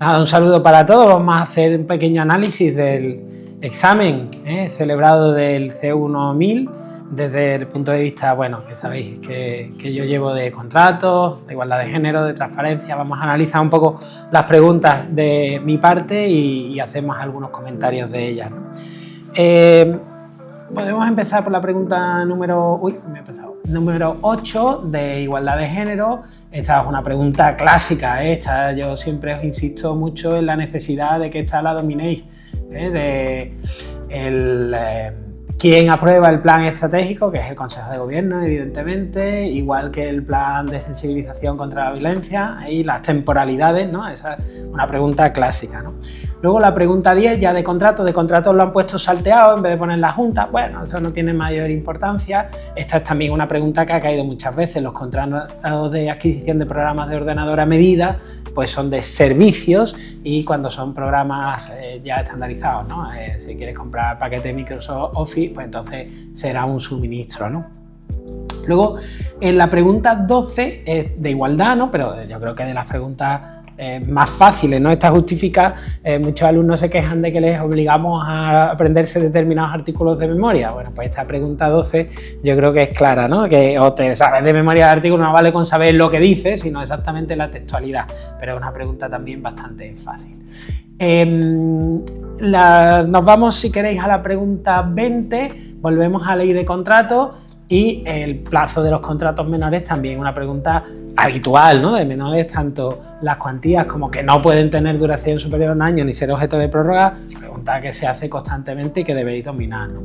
Nada, un saludo para todos. Vamos a hacer un pequeño análisis del examen celebrado del C1-1000 desde el punto de vista, bueno, que sabéis que yo llevo de contratos, de igualdad de género, de transparencia. Vamos a analizar un poco las preguntas de mi parte y hacemos algunos comentarios de ellas, ¿no? Podemos empezar por la pregunta número 8 de igualdad de género. Esta es una pregunta clásica, esta yo siempre os insisto mucho en la necesidad de que esta la dominéis, ¿quién aprueba el plan estratégico? Que es el Consejo de Gobierno, evidentemente, igual que el plan de sensibilización contra la violencia y las temporalidades, ¿no? Esa es una pregunta clásica, ¿no? Luego la pregunta 10 ya de contratos lo han puesto salteado en vez de poner la Junta. Bueno, eso no tiene mayor importancia. Esta es también una pregunta que ha caído muchas veces. Los contratos de adquisición de programas de ordenador a medida pues son de servicios, y cuando son programas ya estandarizados, ¿no? Si quieres comprar paquete de Microsoft Office, pues entonces será un suministro, ¿no? Luego, en la pregunta 12 es de igualdad, ¿no? Pero yo creo que de las preguntas más fáciles, ¿no? Esta justifica, muchos alumnos se quejan de que les obligamos a aprenderse determinados artículos de memoria. Bueno, pues esta pregunta 12 yo creo que es clara, ¿no? Que o te sabes de memoria el artículo, no vale con saber lo que dice, sino exactamente la textualidad, pero es una pregunta también bastante fácil. Nos vamos, si queréis, a la pregunta 20, volvemos a ley de contrato. Y el plazo de los contratos menores también una pregunta habitual, ¿no? De menores, tanto las cuantías como que no pueden tener duración superior a un año ni ser objeto de prórroga, pregunta que se hace constantemente y que debéis dominar, ¿no?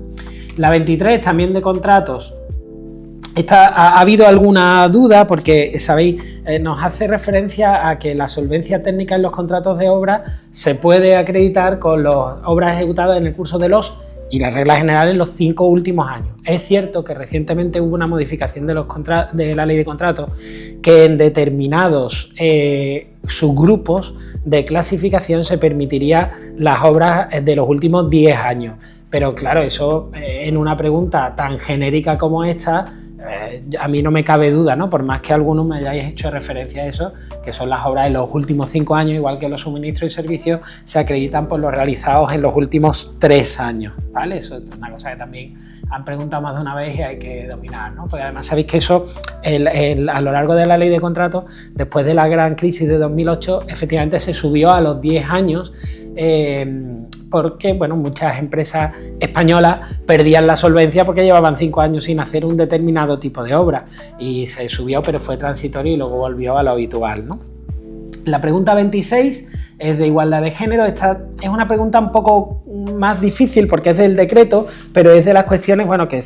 La 23 también de contratos. Ha habido alguna duda porque, sabéis, nos hace referencia a que la solvencia técnica en los contratos de obra se puede acreditar con las obras ejecutadas en el curso de los y las reglas generales en los 5 últimos años. Es cierto que recientemente hubo una modificación de la ley de contratos que en determinados subgrupos de clasificación se permitiría las obras de los últimos 10 años. Pero claro, eso en una pregunta tan genérica como esta, a mí no me cabe duda, ¿no? Por más que algunos me hayáis hecho referencia a eso, que son las obras de los últimos 5 años, igual que los suministros y servicios, se acreditan por los realizados en los últimos 3 años, ¿vale? Eso es una cosa que también han preguntado más de una vez y hay que dominar, ¿no? Porque además sabéis que eso, a lo largo de la ley de contratos, después de la gran crisis de 2008, efectivamente se subió a los 10 años, porque bueno, muchas empresas españolas perdían la solvencia porque llevaban 5 años sin hacer un determinado tipo de obra, y se subió, pero fue transitorio y luego volvió a lo habitual, ¿no? La pregunta 26 es de igualdad de género. Esta es una pregunta un poco más difícil porque es del decreto, pero es de las cuestiones, bueno, que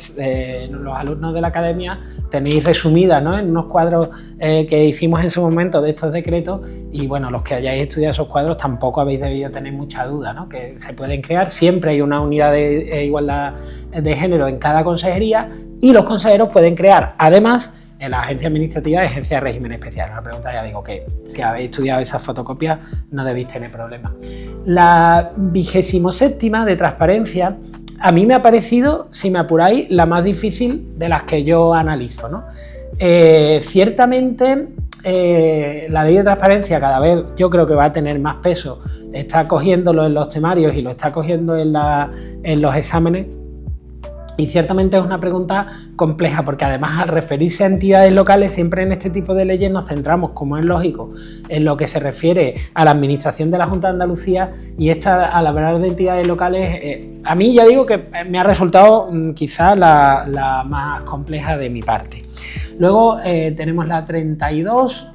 los alumnos de la academia tenéis resumidas, ¿no? En unos cuadros que hicimos en su momento de estos decretos, y bueno, los que hayáis estudiado esos cuadros tampoco habéis debido tener mucha duda, ¿no? Que se pueden crear, siempre hay una unidad de igualdad de género en cada consejería, y los consejeros pueden crear, además, en la agencia administrativa y agencia de régimen especial. La pregunta, ya digo, que si habéis estudiado esas fotocopias no debéis tener problemas. La 27ª de transparencia, a mí me ha parecido, si me apuráis, la más difícil de las que yo analizo, ¿no? Ciertamente, la ley de transparencia cada vez yo creo que va a tener más peso, está cogiéndolo en los temarios y lo está cogiendo en los exámenes. Y ciertamente es una pregunta compleja porque además, al referirse a entidades locales, siempre en este tipo de leyes nos centramos, como es lógico, en lo que se refiere a la administración de la Junta de Andalucía, y esta, al hablar de entidades locales, a mí ya digo que me ha resultado quizá la más compleja de mi parte. Luego tenemos la 32,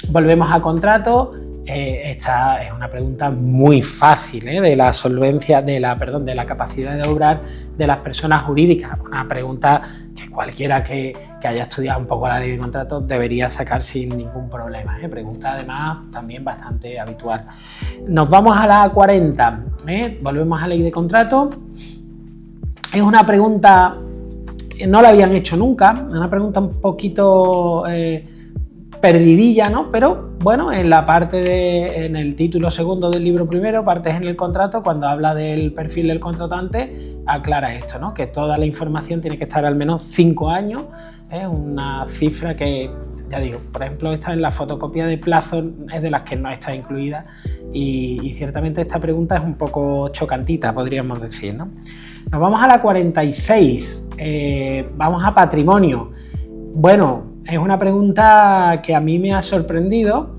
volvemos a contrato. Esta es una pregunta muy fácil, de la solvencia, de la capacidad de obrar de las personas jurídicas. Una pregunta que cualquiera que haya estudiado un poco la ley de contratos debería sacar sin ningún problema. Pregunta además también bastante habitual. Nos vamos a la 40, volvemos a ley de contrato. Es una pregunta, no la habían hecho nunca, es una pregunta un poquito perdidilla, ¿no? Pero bueno, en la parte en el título segundo del libro primero, partes en el contrato, cuando habla del perfil del contratante, aclara esto, ¿no? Que toda la información tiene que estar al menos 5 años, una cifra que ya digo, por ejemplo, esta en la fotocopia de plazo es de las que no está incluida y ciertamente esta pregunta es un poco chocantita, podríamos decir, ¿no? Nos vamos a la 46, vamos a patrimonio. Bueno, es una pregunta que a mí me ha sorprendido,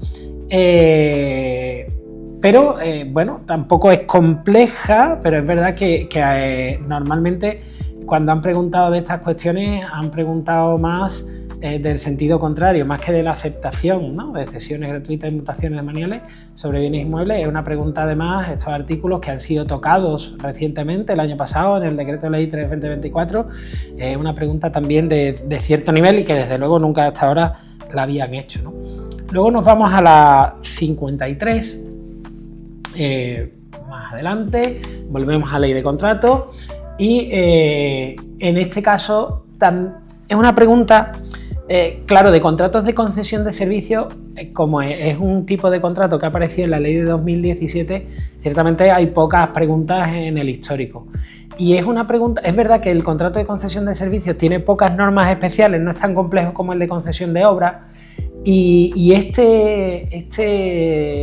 pero bueno, tampoco es compleja, pero es verdad que normalmente cuando han preguntado de estas cuestiones han preguntado más del sentido contrario, más que de la aceptación, ¿no?, de cesiones gratuitas y mutaciones de manuales sobre bienes inmuebles. Es una pregunta además, estos artículos que han sido tocados recientemente, el año pasado, en el Decreto Ley 3/2024, es una pregunta también de cierto nivel y que desde luego nunca hasta ahora la habían hecho, ¿no? Luego nos vamos a la 53, más adelante, volvemos a Ley de Contrato y en este caso es una pregunta, claro, de contratos de concesión de servicios, como es un tipo de contrato que ha aparecido en la ley de 2017, ciertamente hay pocas preguntas en el histórico. Y es una pregunta, es verdad que el contrato de concesión de servicios tiene pocas normas especiales, no es tan complejo como el de concesión de obras, y este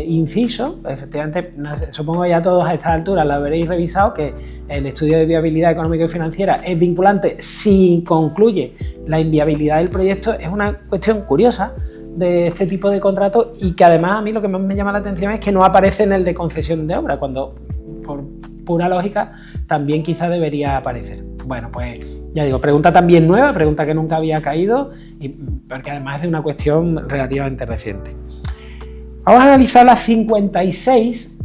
inciso, efectivamente, supongo que ya todos a estas alturas lo habréis revisado, que el estudio de viabilidad económica y financiera es vinculante si concluye la inviabilidad del proyecto. Es una cuestión curiosa de este tipo de contrato y que además a mí lo que más me llama la atención es que no aparece en el de concesión de obra, cuando por pura lógica también quizá debería aparecer. Bueno, pues ya digo, pregunta también nueva, pregunta que nunca había caído, y porque además es de una cuestión relativamente reciente. Vamos a analizar la 56,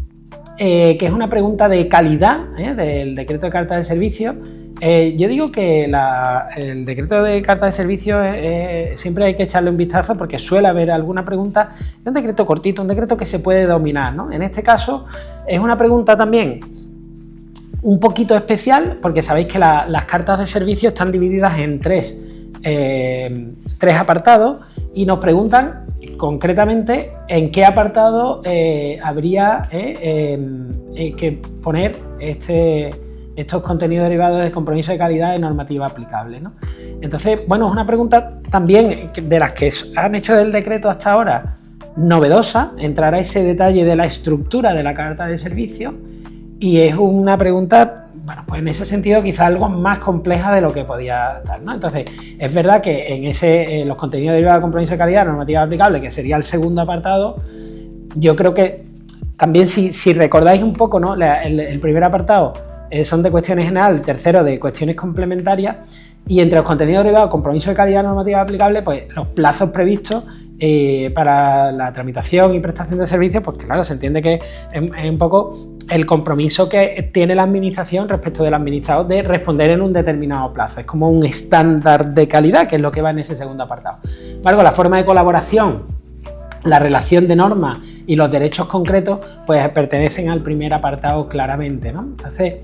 que es una pregunta de calidad, del decreto de carta de servicio. Yo digo que el decreto de carta de servicio siempre hay que echarle un vistazo porque suele haber alguna pregunta. Es un decreto cortito, un decreto que se puede dominar, ¿no? En este caso es una pregunta también un poquito especial porque sabéis que las cartas de servicio están divididas en tres apartados y nos preguntan concretamente en qué apartado habría que poner estos contenidos derivados de compromiso de calidad de normativa aplicable, ¿no? Entonces, bueno, es una pregunta también de las que han hecho del decreto hasta ahora novedosa, entrar a ese detalle de la estructura de la carta de servicio, y es una pregunta, bueno, pues en ese sentido quizá algo más compleja de lo que podía dar, ¿no? Entonces, es verdad que en los contenidos derivados de compromiso de calidad de normativa aplicable, que sería el segundo apartado, yo creo que también si recordáis un poco, ¿no?, el primer apartado son de cuestiones generales, el tercero de cuestiones complementarias, y entre los contenidos derivados, compromiso de calidad normativa aplicable, pues los plazos previstos para la tramitación y prestación de servicios, pues claro, se entiende que es un poco el compromiso que tiene la administración respecto del administrador de responder en un determinado plazo. Es como un estándar de calidad, que es lo que va en ese segundo apartado. Sin embargo, la forma de colaboración, la relación de normas y los derechos concretos, pues pertenecen al primer apartado claramente, ¿no? Entonces,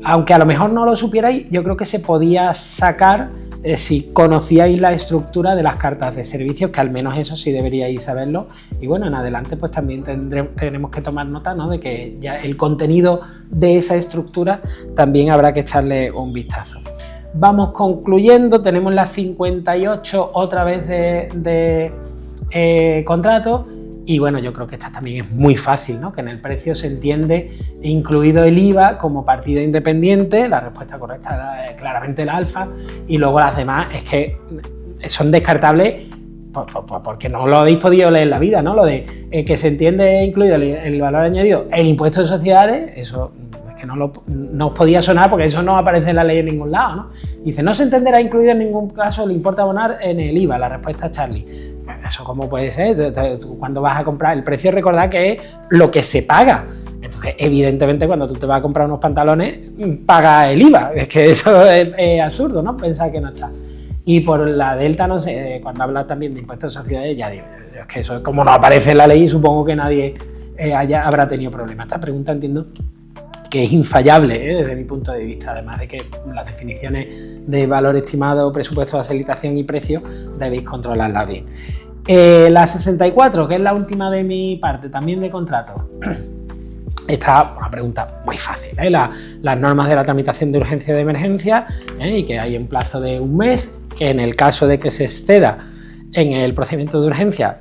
aunque a lo mejor no lo supierais, yo creo que se podía sacar si conocíais la estructura de las cartas de servicios, que al menos eso sí deberíais saberlo. Y bueno, en adelante pues también tenemos que tomar nota, ¿no?, de que ya el contenido de esa estructura también habrá que echarle un vistazo. Vamos concluyendo, tenemos la 58 otra vez de contrato. Y bueno, yo creo que esta también es muy fácil, ¿no?, que en el precio se entiende incluido el IVA como partida independiente. La respuesta correcta es claramente la alfa, y luego las demás es que son descartables porque no lo habéis podido leer en la vida, ¿no? Lo de que se entiende incluido el valor añadido, el impuesto de sociedades, eso es que no os podía sonar porque eso no aparece en la ley en ningún lado, ¿no? Dice, no se entenderá incluido en ningún caso el importe a abonar en el IVA. La respuesta es Charlie. ¿Eso cómo puede ser? Cuando vas a comprar, el precio, recordad que es lo que se paga. Entonces, evidentemente, cuando tú te vas a comprar unos pantalones, paga el IVA. Es que eso es absurdo, ¿no? Pensar que no está. Y por la delta, no sé, cuando hablas también de impuestos de sociedades, ya digo, es que eso, como no aparece en la ley, supongo que nadie habrá tenido problemas. Esta pregunta entiendo que es infallable, desde mi punto de vista, además de que las definiciones de valor estimado, presupuesto de facilitación y precio debéis controlarlas bien. La 64, que es la última de mi parte, también de contrato. Esta es una pregunta muy fácil, las normas de la tramitación de urgencia y de emergencia, y que hay un plazo de un mes, que en el caso de que se exceda En el procedimiento de urgencia,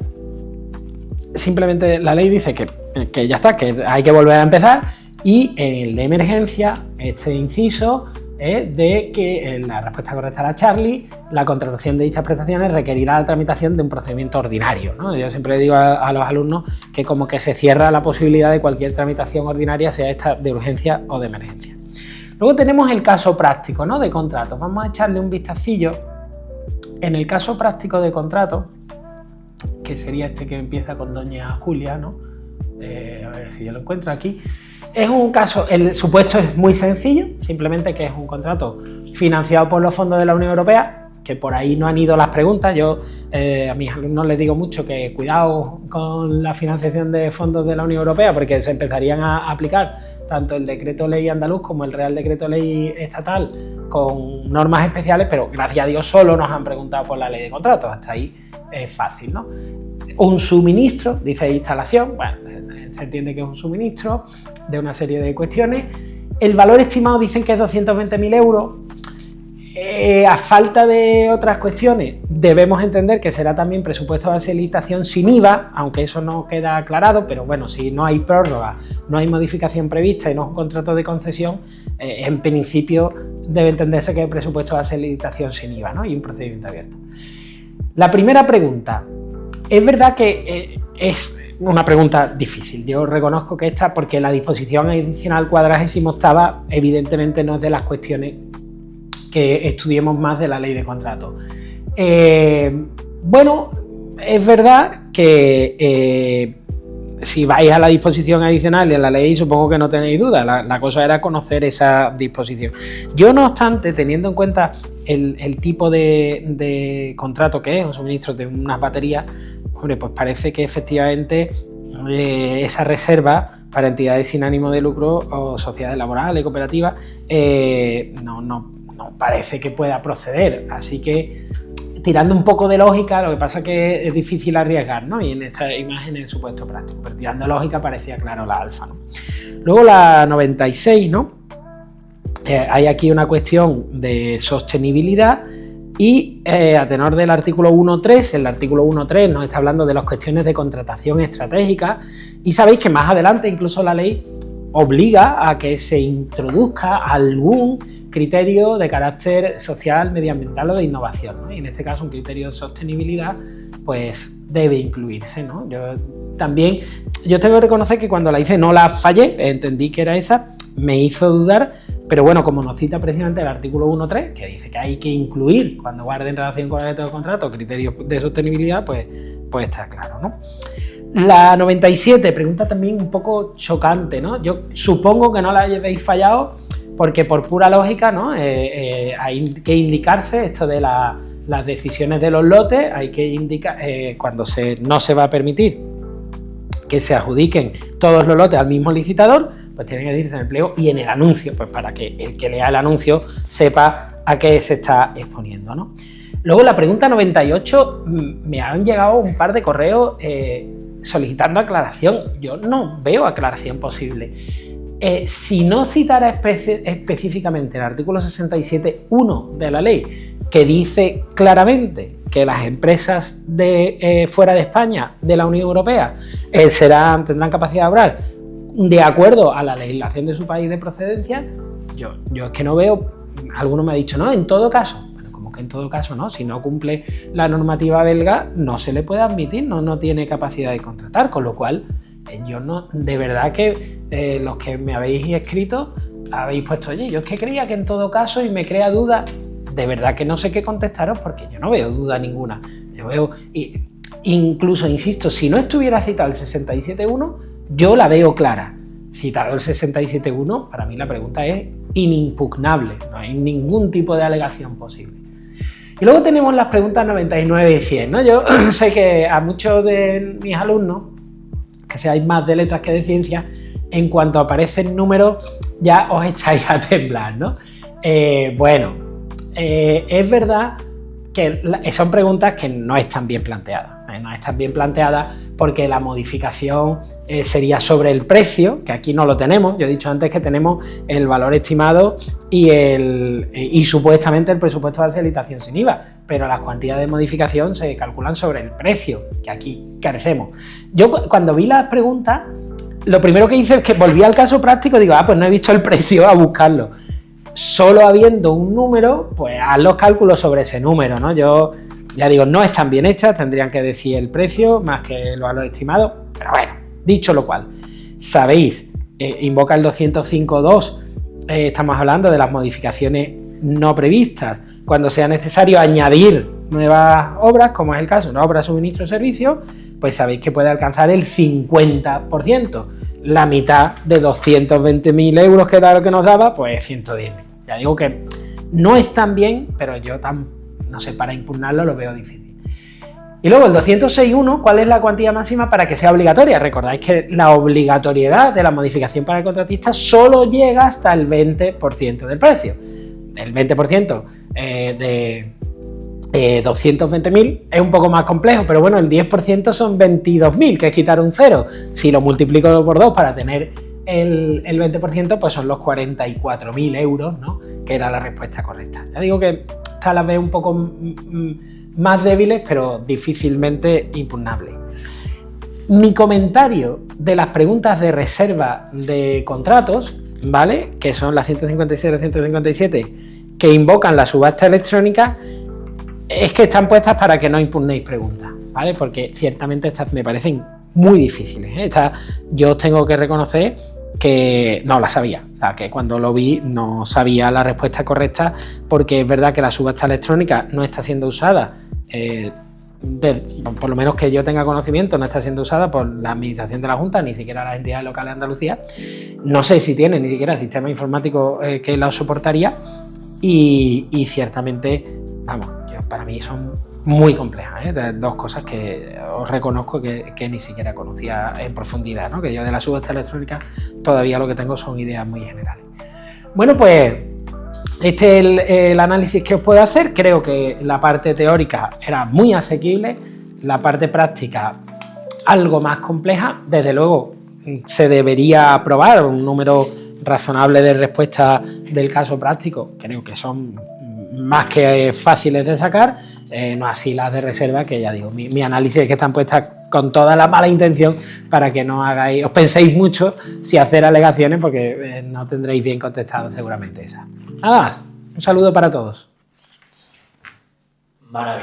simplemente la ley dice que ya está, que hay que volver a empezar, y en el de emergencia, este inciso es de que en la respuesta correcta a la Charlie, la contratación de dichas prestaciones requerirá la tramitación de un procedimiento ordinario, ¿no? Yo siempre le digo a los alumnos que como que se cierra la posibilidad de cualquier tramitación ordinaria, sea esta de urgencia o de emergencia. Luego tenemos el caso práctico, ¿no?, de contratos. Vamos a echarle un vistacillo. En el caso práctico de contrato, que sería este que empieza con doña Julia, ¿no? A ver si yo lo encuentro aquí. Es un caso, el supuesto es muy sencillo, simplemente que es un contrato financiado por los fondos de la Unión Europea, que por ahí no han ido las preguntas. Yo a mis alumnos les digo mucho que cuidado con la financiación de fondos de la Unión Europea, porque se empezarían a aplicar tanto el decreto ley andaluz como el Real Decreto Ley estatal con normas especiales, pero gracias a Dios solo nos han preguntado por la ley de contratos, hasta ahí es fácil, ¿no? Un suministro, dice instalación, bueno, se entiende que es un suministro de una serie de cuestiones. El valor estimado dicen que es 220.000 euros. A falta de otras cuestiones, debemos entender que será también presupuesto de licitación sin IVA, aunque eso no queda aclarado, pero bueno, si no hay prórroga, no hay modificación prevista y no es un contrato de concesión, en principio debe entenderse que es presupuesto de licitación sin IVA, ¿no?, y un procedimiento abierto. La primera pregunta, es verdad que es una pregunta difícil. Yo reconozco que esta, porque la disposición adicional 48ª evidentemente no es de las cuestiones que estudiemos más de la ley de contrato. Bueno, es verdad que si vais a la disposición adicional y a la ley, supongo que no tenéis duda. La cosa era conocer esa disposición. Yo, no obstante, teniendo en cuenta el tipo de contrato que es, un suministro de unas baterías, hombre, pues parece que efectivamente esa reserva para entidades sin ánimo de lucro o sociedades laborales, cooperativas, no parece que pueda proceder. Así que, tirando un poco de lógica, lo que pasa es que es difícil arriesgar, ¿no? Y en esta imagen el supuesto práctico, pero tirando de lógica parecía claro la alfa, ¿no? Luego la 96, ¿no? Hay aquí una cuestión de sostenibilidad y a tenor del artículo 1.3, el artículo 1.3 nos está hablando de las cuestiones de contratación estratégica, y sabéis que más adelante incluso la ley obliga a que se introduzca algún criterio de carácter social, medioambiental o de innovación, ¿no? Y en este caso un criterio de sostenibilidad pues debe incluirse, ¿no? Yo tengo que reconocer que cuando la hice no la fallé, entendí que era esa, me hizo dudar, pero bueno, como nos cita precisamente el artículo 1.3, que dice que hay que incluir, cuando guarde en relación con el objeto de contrato, criterios de sostenibilidad, pues está claro, ¿no? La 97, pregunta también un poco chocante, ¿no? Yo supongo que no la habéis fallado, porque por pura lógica, ¿no? Hay que indicarse esto de las decisiones de los lotes, hay que indicar cuando no se va a permitir que se adjudiquen todos los lotes al mismo licitador, pues tienen que decirse en el pliego y en el anuncio, pues para que el que lea el anuncio sepa a qué se está exponiendo, ¿no? Luego la pregunta 98, me han llegado un par de correos solicitando aclaración. Yo no veo aclaración posible. Si no citara específicamente el artículo 67.1 de la ley, que dice claramente que las empresas de fuera de España, de la Unión Europea, tendrán capacidad de obrar de acuerdo a la legislación de su país de procedencia, yo es que no veo. Alguno me ha dicho, no, en todo caso. Bueno, como que en todo caso, ¿no? Si no cumple la normativa belga, no se le puede admitir, no tiene capacidad de contratar, con lo cual yo no, de verdad que los que me habéis escrito habéis puesto, oye, yo es que creía que en todo caso, y me crea duda, de verdad que no sé qué contestaros, porque yo no veo duda ninguna. Yo veo, incluso, insisto, si no estuviera citado el 67.1, yo la veo clara. Citado el 67.1, para mí la pregunta es inimpugnable, no hay ningún tipo de alegación posible. Y luego tenemos las preguntas 99 y 100, ¿no? Yo sé que a muchos de mis alumnos, que seáis más de letras que de ciencias, en cuanto aparecen números ya os echáis a temblar, ¿no? Bueno, es verdad que son preguntas que no están bien planteadas. no están bien planteadas porque la modificación sería sobre el precio, que aquí no lo tenemos. Yo he dicho antes que tenemos el valor estimado y supuestamente el presupuesto de parcialización sin IVA, pero las cuantías de modificación se calculan sobre el precio, que aquí carecemos. Yo cuando vi las preguntas, lo primero que hice es que volví al caso práctico y digo, pues no he visto el precio, a buscarlo. Solo habiendo un número, pues haz los cálculos sobre ese número, ¿no? Yo ya digo, no están bien hechas, tendrían que decir el precio más que el valor estimado, pero bueno, dicho lo cual, sabéis, invoca el 205.2, estamos hablando de las modificaciones no previstas, cuando sea necesario añadir nuevas obras, como es el caso, una obra, suministro o servicio, pues sabéis que puede alcanzar el 50%, la mitad de 220.000 euros que era lo que nos daba, pues 110.000. Ya digo que no están bien, pero yo no sé, para impugnarlo lo veo difícil. Y luego el 206.1, ¿cuál es la cuantía máxima para que sea obligatoria? Recordáis que la obligatoriedad de la modificación para el contratista solo llega hasta el 20% del precio. El 20% de 220.000 es un poco más complejo, pero bueno, el 10% son 22.000, que es quitar un cero. Si lo multiplico por 2 para tener el 20%, pues son los 44.000 euros, ¿no? Que era la respuesta correcta. Ya digo que estas las veo un poco más débiles, pero difícilmente impugnables. Mi comentario de las preguntas de reserva de contratos, ¿vale? Que son las 156 y 157, que invocan la subasta electrónica, es que están puestas para que no impugnéis preguntas, ¿vale? Porque ciertamente estas me parecen muy difíciles, ¿eh? Estas yo tengo que reconocer que no las sabía, o sea, que cuando lo vi no sabía la respuesta correcta, porque es verdad que la subasta electrónica no está siendo usada, por lo menos que yo tenga conocimiento, no está siendo usada por la administración de la Junta, ni siquiera las entidades locales de Andalucía. No sé si tiene ni siquiera el sistema informático que la soportaría, y ciertamente, vamos, para mí son muy complejas, ¿eh? Dos cosas que os reconozco que ni siquiera conocía en profundidad, ¿no? Que yo de la subasta electrónica todavía lo que tengo son ideas muy generales. Bueno, pues este es el análisis que os puedo hacer. Creo que la parte teórica era muy asequible, la parte práctica algo más compleja. Desde luego se debería probar un número razonable de respuestas del caso práctico, creo que son más que fáciles de sacar, no así las de reserva, que ya digo, mi análisis es que están puestas con toda la mala intención para que no os penséis mucho si hacer alegaciones, porque no tendréis bien contestado seguramente esas. Nada más, un saludo para todos. Maravilla.